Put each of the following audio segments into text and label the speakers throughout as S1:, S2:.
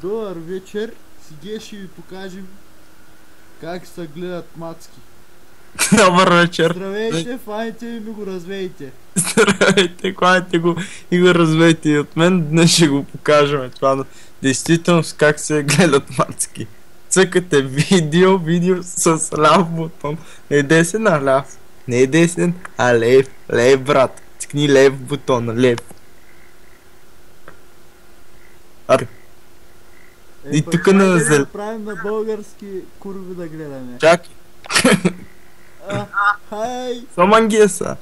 S1: Добър вечер. Сега ще ви покажем как се гледат мацки.
S2: Добър вечер.
S1: Здравейте, фаните ми го развейте.
S2: Здравейте, кланяте го и го развейте и от мен. Днес ще го покажем това. Действително как се гледат мацки. Цъкате видео с ляв бутон. Не десен, а ляв. Не десен, а лев. Лев, брат. Цъкни лев бутона, лев. Аре. И тук на
S1: да правим на български курви да гледаме.
S2: Чакай.
S1: Хай!
S2: Самангеса.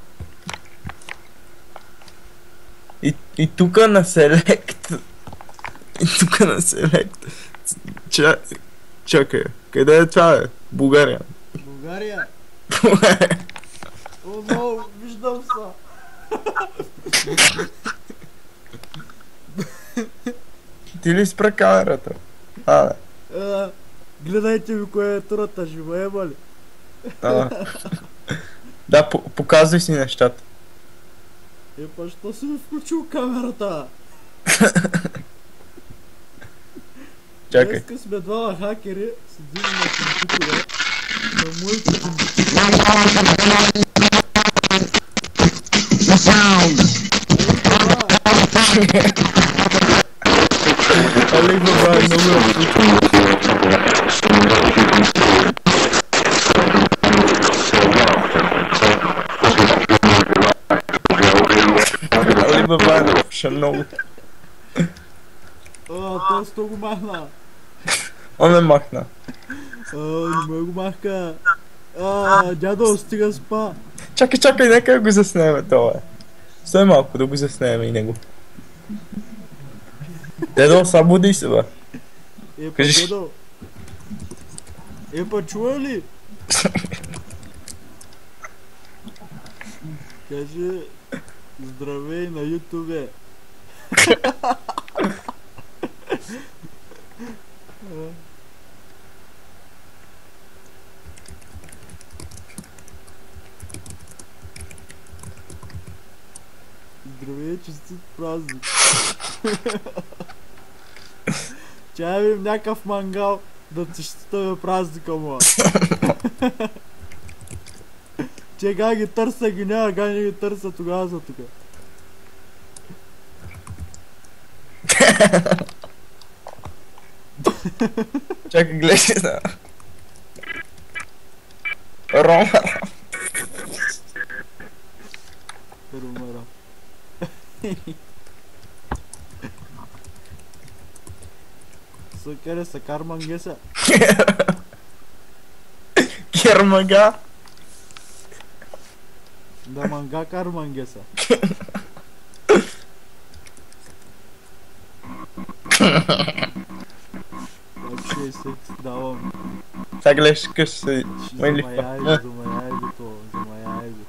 S2: И тук на селект. Чакай. Къде е това, бе? България.
S1: България? О, но, виждам са.
S2: Ти ли спра камерата?
S1: Гледайте ми кое е турата, живеема ли?
S2: Да, показвай си нещата.
S1: Епа, що си ми включил камерата?
S2: Чакай.
S1: Днеска сме двама хакери, седим на компютъра, на моите компютъри.
S2: Али баба, Али баба, ще много.
S1: Той сто го махна.
S2: Он ме махна.
S1: Не ме го махка. Дядо, стига спа.
S2: Чакай, нека го заснеме това. Стой малко да го заснеме и него. Дедо, събуди се, бе.
S1: Епа, дедо. Епа, чува ли? Кажи здравей на ютубе. Здравей, честит празник. Чая видим някакъв мангал да честитаме празника му. Че га ги търся, ги няма, га не ги търся, тогава са тука.
S2: Чакай, гледай си на... Ромара.
S1: Румара. Къде са кармангеса?
S2: Кермага.
S1: Да манга кармангеса. Вообще секс давам.
S2: Сега гледаш къщи.
S1: Замаяй го.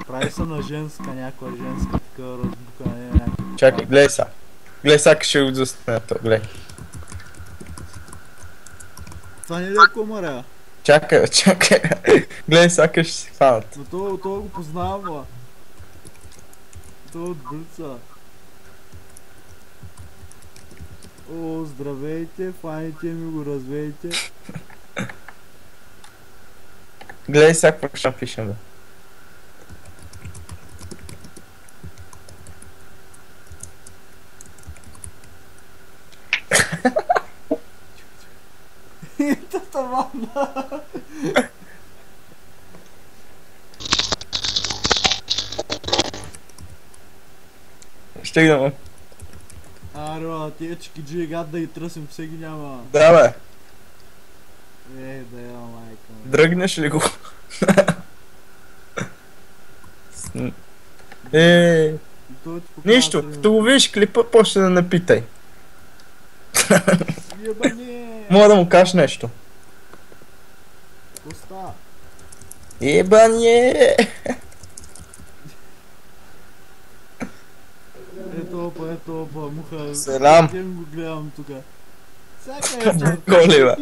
S1: Прави се на женска, някаква женска такава разбукане, някаква.
S2: Чакай, гледай са. Гледай са, как ще го заснеме то, гледай.
S1: Това не е комара.
S2: Чакай. Гледай са, как ще си хванат.
S1: Но това го познавам, бе. Това от Блица. О, здравейте, фаните ми го развейте.
S2: Гледай са, какво ще напишем, бе.
S1: Тата мамна.
S2: Ще идем.
S1: Аро, тия чекиджи гад да ги тръсим, всеки няма.
S2: Да, бе.
S1: Да я майка.
S2: Дръгнеш ли го? Нищо, като го видиш клипа, почне да напитай.
S1: Ебане!
S2: Мога да му кажеш нещо.
S1: Коста!
S2: Ебане!
S1: Ето опа, муха.
S2: Селам.
S1: Идем го гледам тука. Всяка
S2: Голи, бе.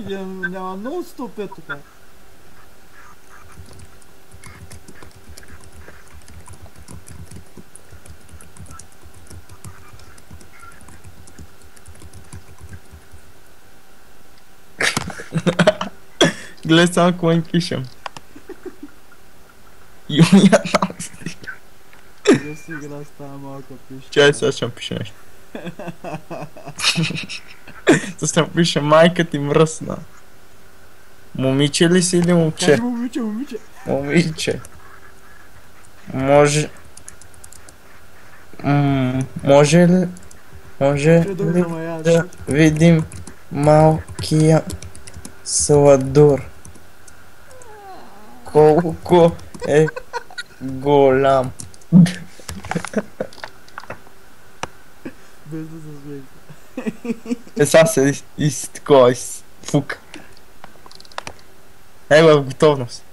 S1: Няма нон-стоп е тука.
S2: Гледай само какво им пишем. Юния там.
S1: Да си игра с тази малка пишка.
S2: Чай, сега ще му пише нещо. Сега ще му пише майка ти мръсна. Момиче ли си или момче?
S1: Кажи момиче, момиче.
S2: Момиче. Може... може ли... Може
S1: Ще да
S2: ли
S1: го замая.
S2: да видим малкия сладур? Колко е голям?
S1: Без да се смееш.
S2: Сега се такова фук. Его в готовност.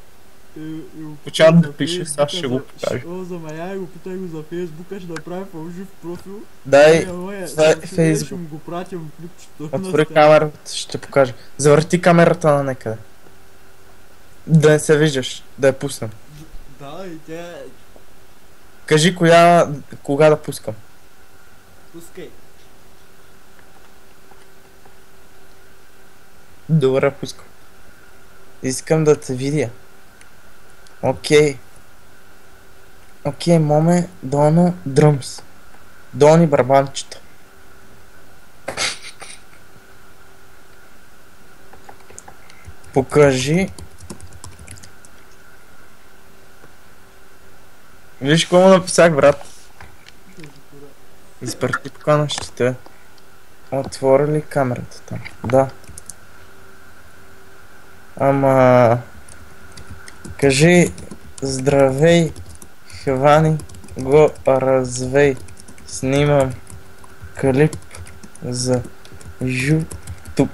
S2: Почвам да пише, сега ще го покажа.
S1: О, замая го, питай го за Фейсбука, ще направи фалшив профил.
S2: Дай,
S1: Ще
S2: Фейсбук.
S1: му го пратим клипчето.
S2: Отвори камерата, ще покажа. Завърти камерата на некъде. Да не се виждаш, да я пуснем.
S1: Да, и тя...
S2: Кажи кога да пускам.
S1: Пускай.
S2: Добре, пускам. Искам да те видя. Окей. Окей, моме, доно, дръмс. Дони барабанчета. Покажи. Виж какво му написах, брат. Изпрати поканащите. Отвори ли камерата там? Да. Ама... Кажи здравей, Хвани го развей. Снимам клип за YouTube.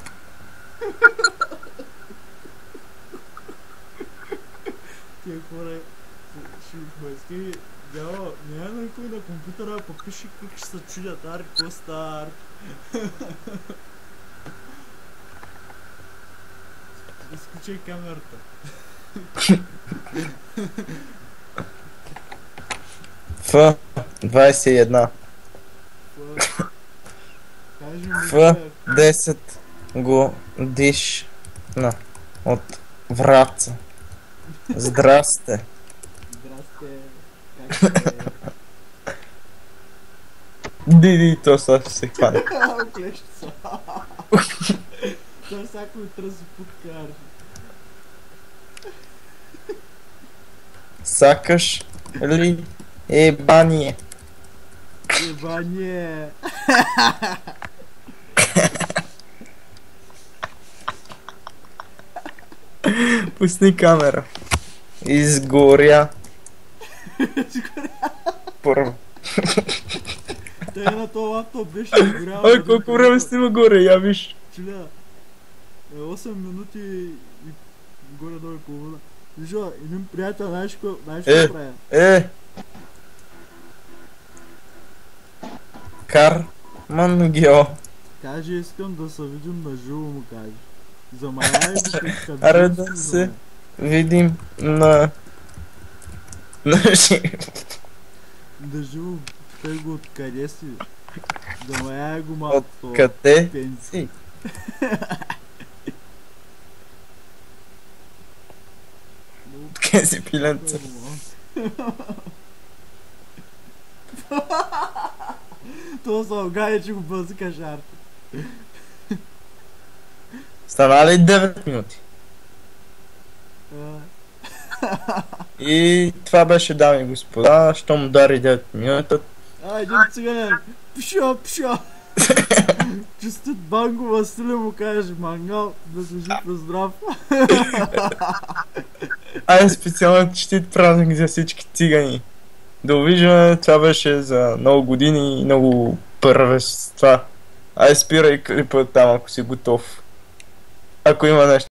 S1: Тия хора ще поиски. Дяло, няма някой на компютъра попиши как ще се чудят. Арк, какво става Арк? Изключай камерата.
S2: Ф 21.
S1: Кажи ми,
S2: Ф 10 годишна от Враца. Здрасте.
S1: Здрасте. Как сте?
S2: Диди, то сега ще се хване.
S1: Оклещи са. Той всяко утре си подкаржи.
S2: Сакаш ли ебание?
S1: Ебание.
S2: Пусни камера. Изгоря. Първо.
S1: Те на този лаптоп беше изгорял.
S2: Ой, колко време снима горе, я виж.
S1: Чуля, 8 минути и горе-долу и половина. Вижда, един приятел, знаеш какво правя?
S2: Кармангио.
S1: Каже, искам да се видим на живо, му каже. Замаяй го тук.
S2: Аре да се видим на живо.
S1: Да живо, той го откъде си? Замаяй го малко.
S2: Откъде
S1: пензи.
S2: си? Откъде си, пиленце?
S1: Това са огани, че го бъзика жарко.
S2: Стана ли 9 минути? И това беше, дами и господа, щом удари 9 минути.
S1: Един циганен. Пшо, пшо. Честит Банго Василе му каже, мангал, да си жив и здрав.
S2: Айде специално честит празник за всички цигани. Довиждане, това беше за много години и много първенства. Айде спирай клипа там, ако си готов. Ако има нещо.